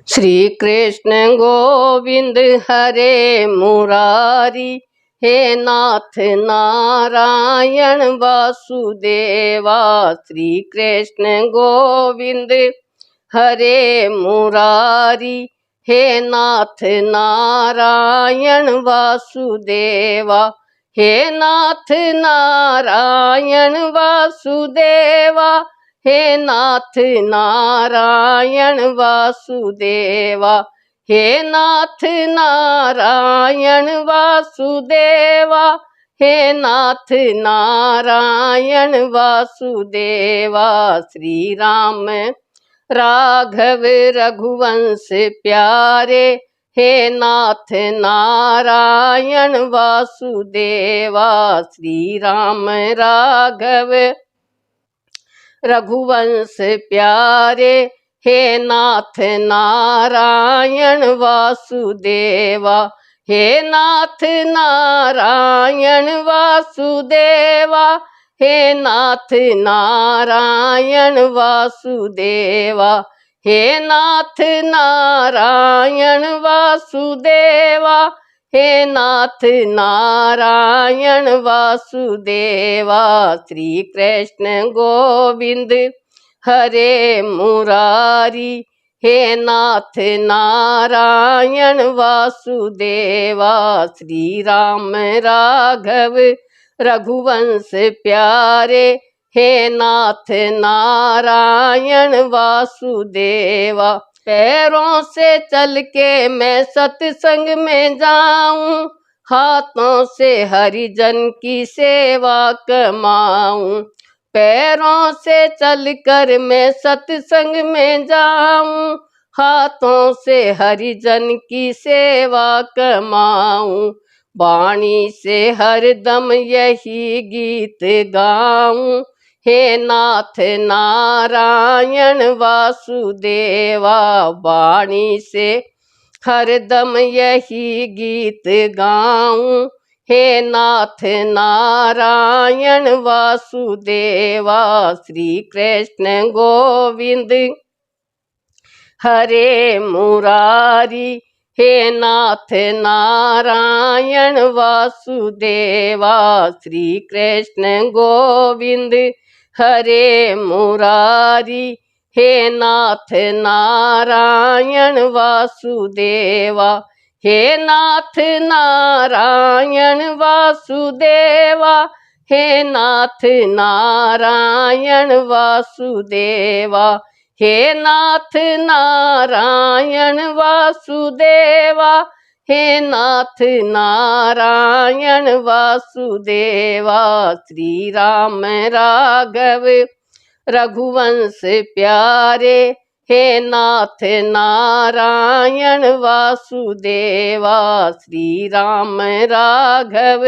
श्री कृष्ण गोविंद हरे मुरारी, हे नाथ नारायण वासुदेवा। श्री कृष्ण गोविंद हरे मुरारी, हे नाथ नारायण वासुदेवा। हे नाथ नारायण वासुदेवा, हे नाथ नारायण वासुदेवा। हे नाथ नारायण वासुदेवा, हे नाथ नारायण वासुदेवा। श्री राम राघव रघुवंश प्यारे, हे नाथ नारायण वासुदेवा। श्री राम राघव रघुवंश प्यारे, हे नाथ नारायण वासुदेवा। हे नाथ नारायण वासुदेवा, हे नाथ नारायण वासुदेवा। हे नाथ नारायण वासुदेवा, हे नाथ नारायण वासुदेवा। श्री कृष्ण गोविंद हरे मुरारी, हे नाथ नारायण वासुदेवा। श्री राम राघव रघुवंश प्यारे, हे नाथ नारायण वासुदेवा। पैरों से चल के मैं सत्संग में जाऊं, हाथों से हरिजन की सेवा कमाऊं। पैरों से चलकर मैं सत्संग में जाऊं, हाथों से हरिजन की सेवा कमाऊं। वाणी से हरदम यही गीत गाऊं, हे नाथ नारायण वासुदेवा। वाणी से हरदम यही गीत गाऊं, हे नाथ नारायण वासुदेवा। श्री कृष्ण गोविंद हरे मुरारी, हे नाथ नारायण वासुदेवा। श्री कृष्ण गोविंद हरे मुरारी, हे नाथ नारायण वासुदेवा। हे नाथ नारायण वासुदेवा, हे नाथ नारायण वासुदेवा। हे नाथ नारायण वासुदेवा, हे नाथ नारायण वासुदेवा। श्री राम राघव रघुवंश प्यारे, हे नाथ नारायण वासुदेवा। श्री राम राघव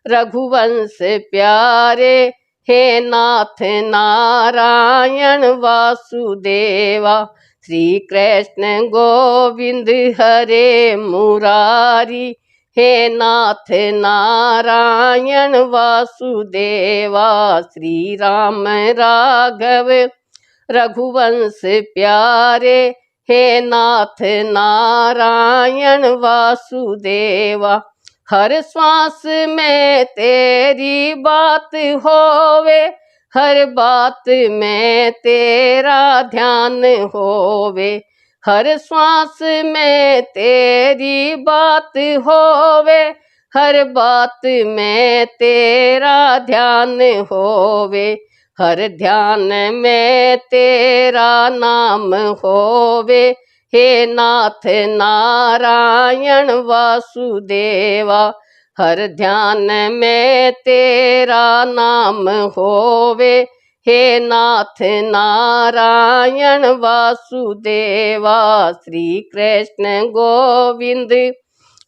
रघुवंश प्यारे, हे नाथ नारायण वासुदेवा। श्री कृष्ण गोविंद हरे मुरारी, हे नाथ नारायण वासुदेवा। श्री राम राघव रघुवंश प्यारे, हे नाथ नारायण वासुदेवा। हर श्वास में तेरी बात होवे, हर बात में तेरा ध्यान होवे। हर श्वास में तेरी बात होवे, हर बात में तेरा ध्यान होवे। हर ध्यान में तेरा नाम होवे, हे नाथ नारायण वासुदेवा। हर ध्यान में तेरा नाम होवे, हे नाथ नारायण वासुदेवा। श्री कृष्ण गोविंद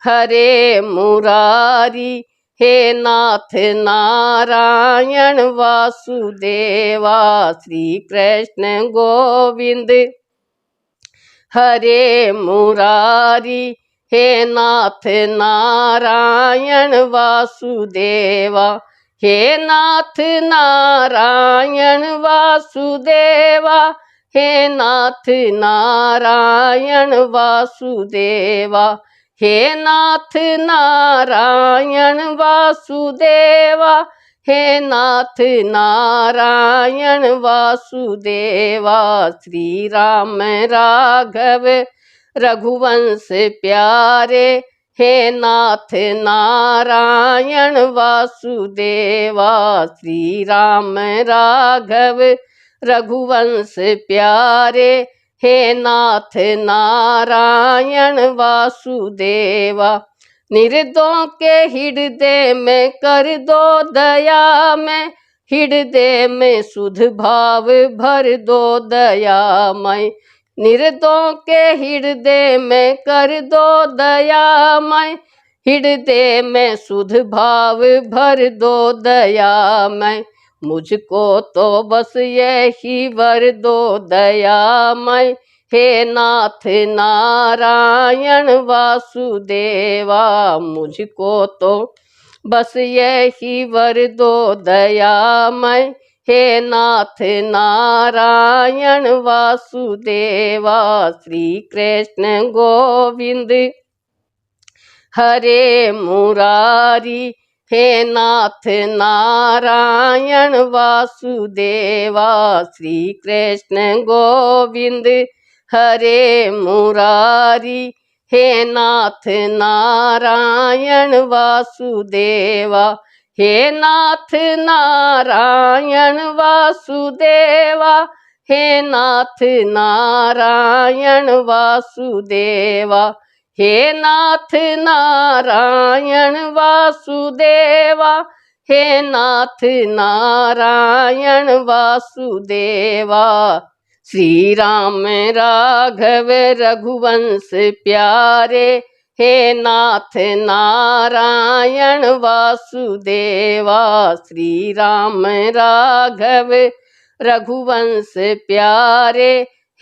हरे मुरारी, हे नाथ नारायण वासुदेवा। श्री कृष्ण गोविंद हरे मुरारी, हे नाथ नारायण वासुदेवा। हे नाथ नारायण वासुदेवा, हे नाथ नारायण वासुदेवा, हे नाथ नारायण वासुदेवा, हे नाथ नारायण वासुदेवा। श्री राम राघव रघुवंश प्यारे, हे नाथ नारायण वासुदेवा। श्री राम राघव रघुवंश प्यारे, हे नाथ नारायण वासुदेवा। निर्दों के हृदय में कर दो दया में, हृदय में शुद्ध भाव भर दो दयामय। निर्दों के हृदय में कर दो दयामय, हृदय में शुद्ध भाव भर दो दयामय। मुझको तो बस यही वर दो दयामय, हे नाथ नारायण वासुदेवा। मुझको तो बस यही वर दो दयामय, हे नाथ नारायण वासुदेवा। श्री कृष्ण गोविंद हरे मुरारी, हे नाथ नारायण वासुदेवा। श्री कृष्ण गोविंद हरे मुरारी, हे नाथ नारायण वासुदेवा। हे नाथ नारायण वासुदेवा, हे नाथ नारायण वासुदेवा। हे नाथ नारायण वासुदेवा, हे नाथ नारायण वासुदेवा। श्री राम राघव रघुवंश प्यारे, हे नाथ नारायण वासुदेवा। श्री राम राघव रघुवंश प्यारे,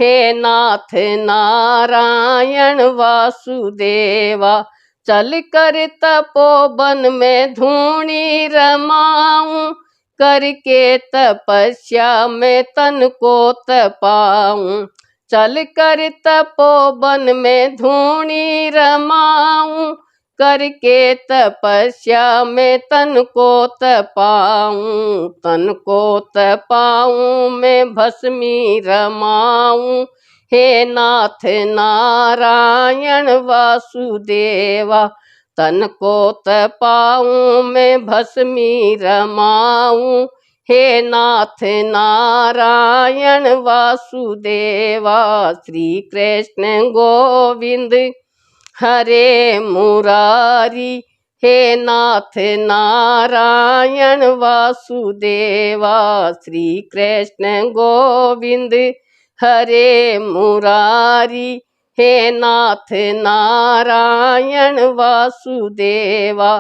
हे नाथ नारायण वासुदेवा। चल कर तपोवन में धूणी रमाऊं, करके तपस्या में तन को तपाऊं। चल कर तपोवन में धूणी रमाऊं, करके तपस्या में तन को तपाऊं। तन को तपाऊं मैं भस्मी रमाऊं, हे नाथ नारायण वासुदेवा। तन को तपाऊं मैं भस्मी रमाऊं, हे नाथ नारायण वासुदेवा। श्री कृष्ण गोविंद हरे मुरारी, हे नाथ नारायण वासुदेवा। श्री कृष्ण गोविंद हरे मुरारी, हे नाथ नारायण वासुदेवा।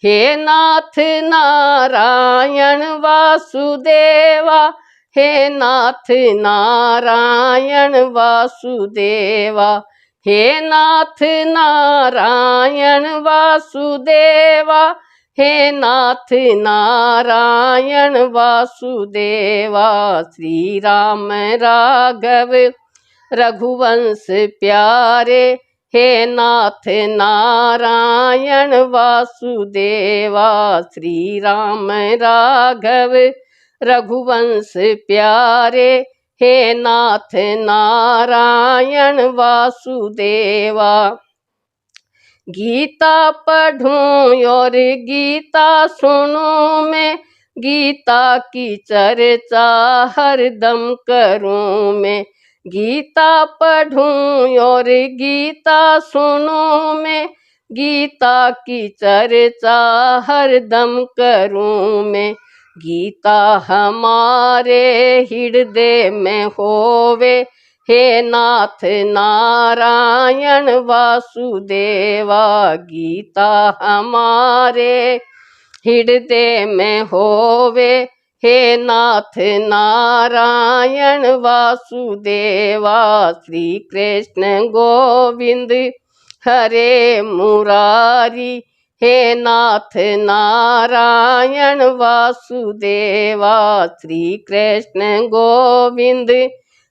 हे नाथ नारायण वासुदेवा, हे नाथ नारायण वासुदेवा। हे नाथ नारायण वासुदेवा, हे नाथ नारायण वासुदेवा। श्री राम राघव रघुवंश प्यारे, हे नाथ नारायण वासुदेवा। श्री राम राघव रघुवंश प्यारे, हे नाथ नारायण वासुदेवा। गीता पढ़ूं और गीता सुनूं मैं, गीता की चर्चा हरदम करूं मैं। गीता पढ़ूं और गीता सुनूं मैं, गीता की चर्चा हरदम करूं मैं। गीता हमारे हृदय में होवे, हे नाथ नारायण वासुदेवा। गीता हमारे हृदय में होवे, हे नाथ नारायण वासुदेवा। श्री कृष्ण गोविंद हरे मुरारी, हे नाथ नारायण वासुदेवा। श्री कृष्ण गोविंद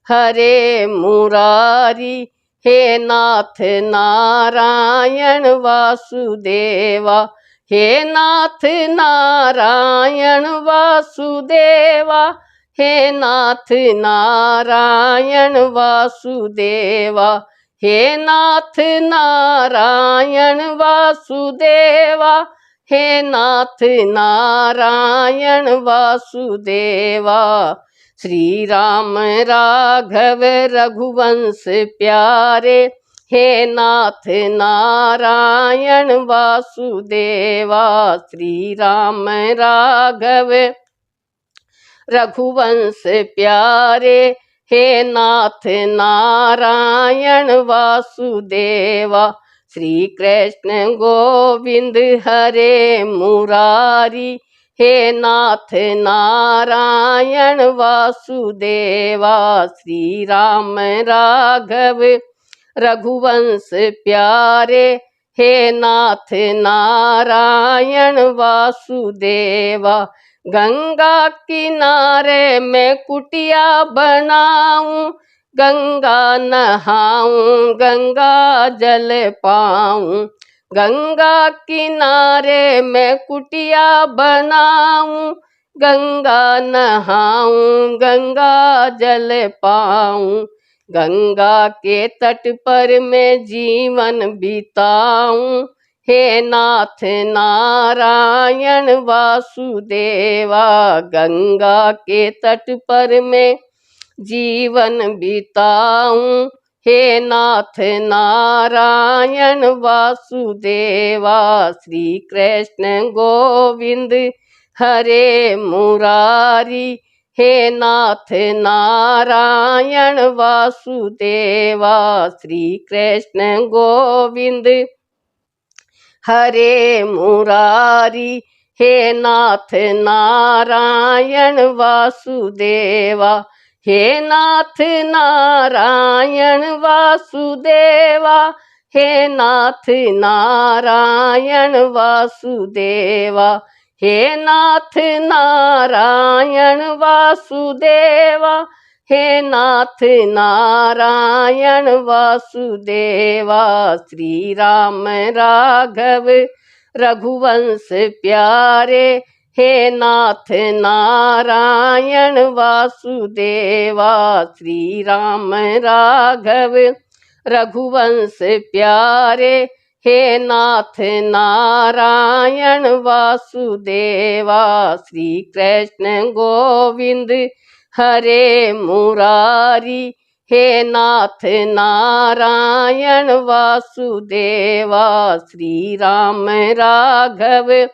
हरे मुरारी, हे नाथ नारायण वासुदेवा, हे नाथ नारायण वासुदेवा, हे नाथ नारायण वासुदेवा, हे नाथ नारायण वासुदेवा, हे नाथ नारायण वासुदेवा। श्री राम राघव रघुवंश प्यारे, हे नाथ नारायण वासुदेवा। श्री राम राघव रघुवंश प्यारे, हे नाथ नारायण वासुदेवा। श्री कृष्ण गोविंद हरे मुरारी, हे नाथ नारायण वासुदेवा। श्री राम राघव रघुवंश प्यारे, हे नाथ नारायण वासुदेवा। गंगा किनारे मैं कुटिया बनाऊं, गंगा नहाऊं, गंगा जल पाऊं। गंगा किनारे मैं कुटिया बनाऊं, गंगा नहाऊं, गंगा जल पाऊं। गंगा के तट पर मैं जीवन बिताऊं, हे नाथ नारायण वासुदेवा। गंगा के तट पर मैं जीवन बिताऊं, हे नाथ नारायण वासुदेवा। श्री कृष्ण गोविंद हरे मुरारी, हे नाथ नारायण वासुदेवा। श्री कृष्ण गोविंद हरे मुरारी, हे नाथ नारायण वासुदेवा। हे नाथ नारायण वासुदेवा, हे नाथ नारायण वासुदेवा। हे नाथ नारायण वासुदेवा, हे नाथ नारायण वासुदेवा। श्री राम राघव रघुवंश प्यारे, हे नाथ नारायण वासुदेवा। श्री राम राघव रघुवंश प्यारे, हे नाथ नारायण वासुदेवा। श्री कृष्ण गोविंद हरे मुरारी, हे नाथ नारायण वासुदेवा। श्री राम राघव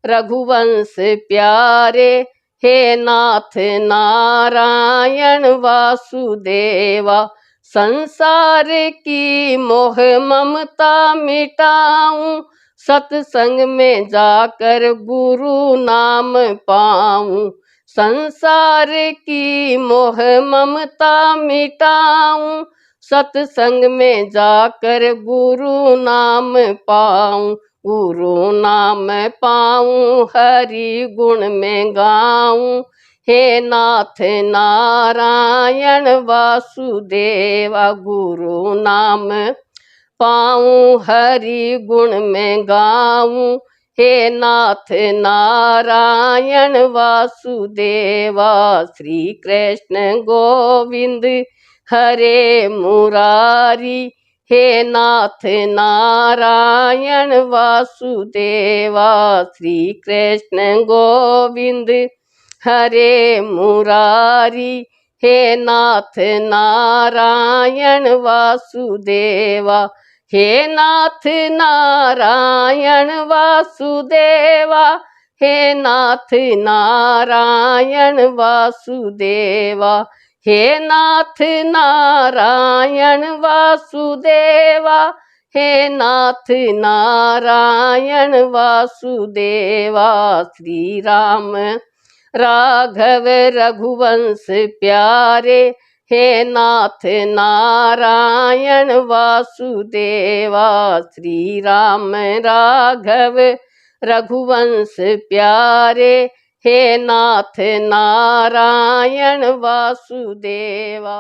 रघुवंश प्यारे, हे नाथ नारायण वासुदेवा। संसार की मोह ममता मिटाऊं, सत्संग में जाकर गुरु नाम पाऊं। संसार की मोह ममता मिटाऊं, सत्संग में जाकर गुरु नाम पाऊं। गुरु नाम पाऊं, हरि गुण में गाऊं, हे नाथ नारायण वासुदेवा। गुरु नाम पाऊं, हरि गुण में गाऊं, हे नाथ नारायण वासुदेवा। श्री कृष्ण गोविंद हरे मुरारी, हे नाथ नारायण वासुदेवा। श्री कृष्ण गोविंद हरे मुरारी, हे नाथ नारायण वासुदेवा। हे नाथ नारायण वासुदेवा, हे नाथ नारायण वासुदेवा। हे नाथ नारायण वासुदेवा, हे नाथ नारायण वासुदेवा। श्री राम राघव रघुवंश प्यारे, हे नाथ नारायण वासुदेवा। श्री राम राघव रघुवंश प्यारे, हे नाथ नारायण वासुदेवा।